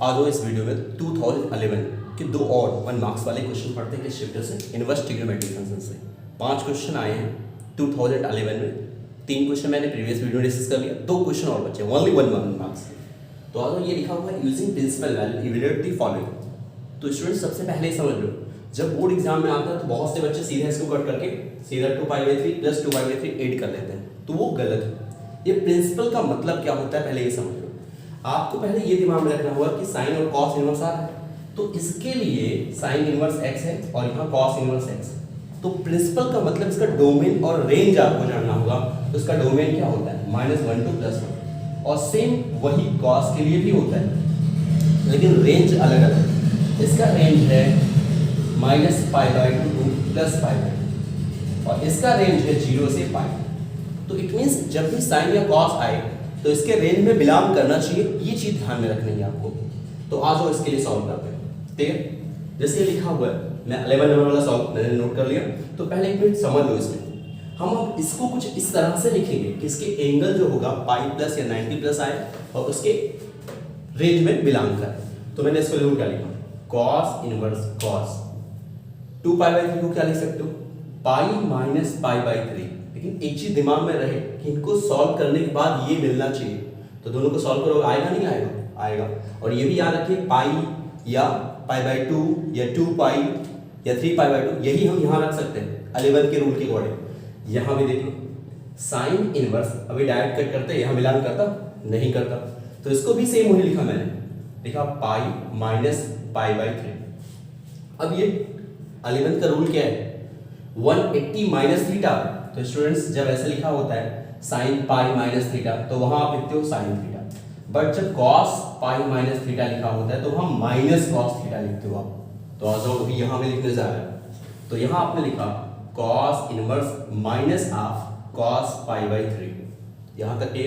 आज हो इस वीडियो में 2011 के दो और 1 मार्क्स वाले क्वेश्चन पढ़ते हैं इस चैप्टर से, इनवर्स ट्रिग्नोमेट्रिक फंक्शन से। 5 क्वेश्चन आए हैं 2011 में। 3 क्वेश्चन मैंने प्रीवियस वीडियो में डिस्कस कर लिया, 2 क्वेश्चन और बचे, ओनली 1 मार्क्स। तो आज ये लिखा हुआ है using principal value evaluate the following. तो स्टूडेंट सबसे पहले ही समझ लो, जब बोर्ड एग्जाम में आता है तो बहुत से बच्चे सीधा इसको कट करके सीधा 2π/3 + 2π/3 ऐड कर लेते हैं, तो वो गलत है। ये प्रिंसिपल का मतलब क्या होता है पहले ये समझ लो। आपको पहले ये दिमाग में रखना होगा कि साइन और कॉस इनवर्स आ रहा है, तो इसके लिए साइन इनवर्स x है और यहाँ कॉस इनवर्स x। तो प्रिंसिपल का मतलब इसका डोमेन और रेंज आपको जानना होगा। तो इसका डोमेन क्या होता है -1 to +1, और सेम वही कॉस के लिए भी होता है, लेकिन रेंज अलग अलग है। इसका रेंज है -π/2 to +π/2 और इसका रेंज है 0 से π। तो इट मीन्स जब भी साइन या कॉस आए तो इसके रेंज में बिलोंग करना चाहिए, ये चीज ध्यान में रखनी है आपको। तो आ जाओ इसके लिए सॉल्व करते हैं, ठीक है। जैसे लिखा हुआ है, मैं 11 नंबर वाला सॉल्व मैंने नोट कर लिया। तो पहले एक मिनट समझ लो, इसमें हम अब इसको कुछ इस तरह से लिखेंगे कि इसके एंगल जो होगा π+ या 90+ आए और उसके रेंज में बिलोंग करे। तो मैंने इसको जरूर क्या लिखा, cos इनवर्स cos 2π/3 को क्या लिख सकते हो, π - π/3। लेकिन एक चीज दिमाग में रहे कि इनको सॉल्व करने के बाद ये मिलना चाहिए। तो दोनों को सॉल्व करोगे, आएगा नहीं आएगा, आएगा। और ये भी याद रखिए, पाई या π/2 या 2π या 3π/2 यही हम यहाँ रख सकते हैं 11 के रूल के अकॉर्डिंग। यहाँ भी देख लो, साइन इनवर्स अभी डायरेक्ट कट करते यहाँ मिलान करता नहीं करता, तो इसको भी सेम वही लिखा मैंने, लिखा π - π/3। अब ये 11 का रूल क्या है, 180 - थीटा। तो स्टूडेंट्स जब ऐसे लिखा होता है sin π - थीटा, तो वहां आप लिखते हो sin थीटा। बट जब cos π - थीटा लिखा होता है तो वहां माइनस cos थीटा लिखते हो आप। तो आ जाओ अभी यहाँ में लिखने जा रहा है। तो यहाँ आपने लिखा cos इनवर्स - cos π/3। यहाँ तक ये,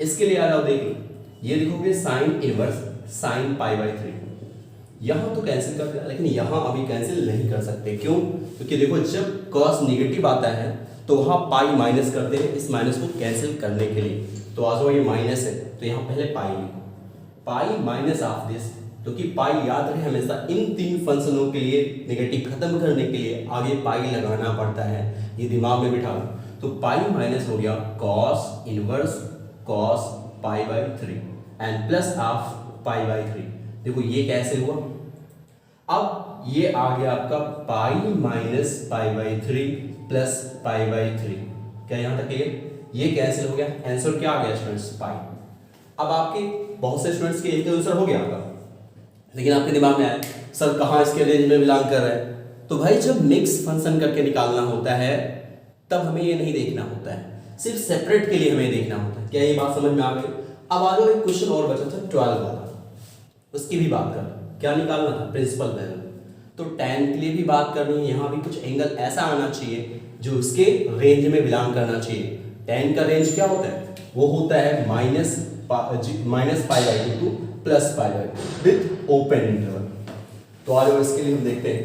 इसके लिए आ जाओ, देख लो, ये लिखोगे sin इनवर्स sin π/3। यहाँ तो कैंसिल कर दिया, लेकिन यहाँ अभी कैंसिल नहीं कर सकते। क्यों? क्योंकि देखो जब cos नेगेटिव आता है तो वहाँ पाई माइनस करते हैं, इस माइनस को कैंसिल करने के लिए। तो आ जाओ, ये माइनस है तो यहाँ पहले पाई लिखो, पाई माइनस ऑफ दिस, क्योंकि पाई याद रहे हमेशा इन 3 फंक्शनों के लिए नेगेटिव खत्म करने के लिए आगे पाई लगाना पड़ता है, ये दिमाग में बिठा लो। तो पाई माइनस हो गया cos inverse cos π/3 and plus of π/3। देखो ये कैसे हुआ, अब ये आ गया आपका पाई माइनस π/3 प्लस π/3। क्या यहाँ तक ये कैंसिल हो गया, आंसर क्या आ गया स्टूडेंट्स, पाई। अब आपके बहुत से स्टूडेंट्स के एक आंसर हो गया आपका, लेकिन आपके दिमाग में आया सर कहाँ इसके रेंज में बिलोंग कर रहा है। तो भाई जब मिक्स फंक्शन करके निकालना होता है तब हमें ये नहीं देखना होता है, सिर्फ सेपरेट के लिए हमें देखना होता है। क्या ये बात समझ में आ गई? अब आ जाओ, एक क्वेश्चन और बचा था 12 वाला, उसकी भी बात कर, क्या निकालना था, प्रिंसिपल वैल्यू। तो tan के लिए भी बात करनी है, यहाँ भी कुछ एंगल ऐसा आना चाहिए जो उसके रेंज में बिलोंग करना चाहिए। tan का रेंज क्या होता है, वो होता है -π/2 to +π/2 विथ ओपन इंटरवल। तो आ जाओ, इसके लिए हम देखते हैं।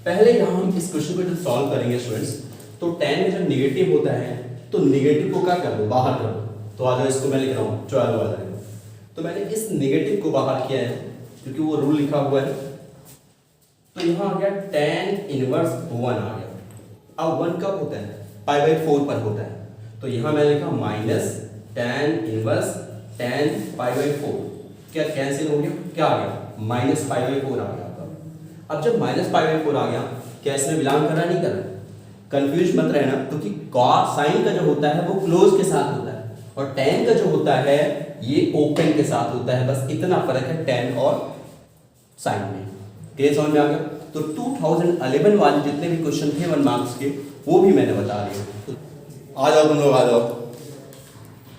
पहले यहाँ हम इस क्वेश्चन को जब सॉल्व करेंगे स्टूडेंट्स, तो tan में जब निगेटिव होता है तो निगेटिव को क्या कर दो, बाहर कर दो। तो आ जाओ, इसको मैं लिख रहा हूँ 12 वाला। तो मैंने इस निगेटिव को बाहर किया है क्योंकि वो रूल लिखा हुआ है। तो यहाँ आ गया tan इनवर्स 1 आ गया। अब 1 कब होता है, π/4 पर होता है। तो यहाँ मैंने लिखा माइनस tan इनवर्स tan π/4। क्या कैंसिल हो गया, क्या आ गया, -π/4 आ गया आपका। अब जब -π/4 आ गया, क्या इसमें बिलोंग कर रहा नहीं कर रहा, कंफ्यूज मत रहना, क्योंकि cos साइन का जो होता है वो क्लोज के साथ होता है और tan का जो होता है ये ओपन के साथ होता है। बस इतना फर्क है tan और साइन में। क्लियर समझ में आ गया? तो 2011 वाले जितने भी क्वेश्चन थे 1 मार्क्स के, वो भी मैंने बता दिए। तो आ जाओ तुम लोग, आ जाओ।